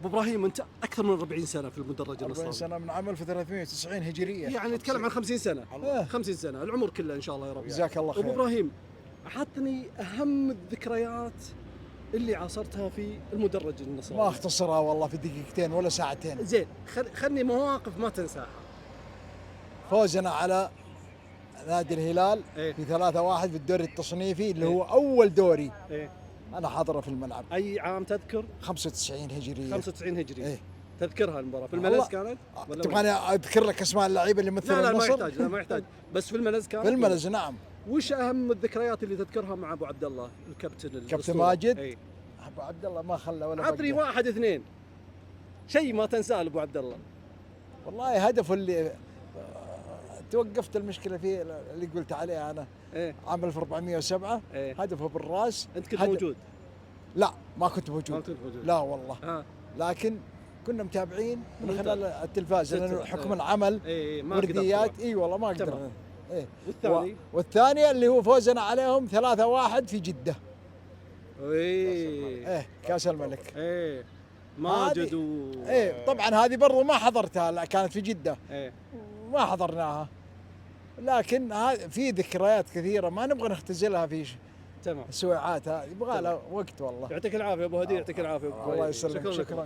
ابو ابراهيم، انت اكثر من 40 سنه في المدرج 40 النصراني. سنه من عام 1390 هجريه. يعني نتكلم عن 50 سنه. إيه. 50 سنه، العمر كله ان شاء الله يا رب. جزاك الله خير. ابو ابراهيم، عطني اهم الذكريات اللي عاصرتها في المدرج النصراني. ما اختصرها والله في دقيقتين ولا ساعتين. زين، خلني مواقف ما تنساها. فوزنا على نادي الهلال إيه. في 3-1 في الدوري التصنيفي اللي إيه. هو اول دوري ايه. انا حاضره في الملعب. اي عام تذكر؟ 95 هجريه. 95 هجري. إيه. تذكرها المباراه في الملز والله كانت؟ ولا تبغاني اذكر لك اسماء اللعيبه اللي مثلوا لا لا، ما النصر؟ يحتاج، لا ما يحتاج، بس في الملز كانت؟ في الملز نعم. وش اهم الذكريات اللي تذكرها مع ابو عبد الله الكابتن كابتن الأسطورة؟ ماجد. اي. ابو عبد الله ما خلى ولا عطني بقى. واحد اثنين شيء ما تنساه لابو عبد الله. والله هدفه اللي توقفت المشكله فيه اللي قلت عليه انا. ايه. عام 1407. إيه. هدفه بالراس. انت كنت موجود؟ لا ما كنت موجود. ما كنت موجود. لا والله. لكن كنا متابعين من خلال التلفاز لأن حكم العمل. اي ما ورديات. اي والله ما قدرنا. إيه. والثاني؟ والثانيه اللي هو فوزنا عليهم 3-1 في جده. ايه كاس الملك. ايه ماجد ايه طبعا هذه برضو ما حضرتها، لا كانت في جده. ايه ما حضرناها، لكن في ذكريات كثيره ما نبغى نختزلها في تمام. السويعات هذه، يبغى لها وقت والله. يعطيك العافيه ابو هدي، يعطيك العافيه. الله يسلمك، شكرا.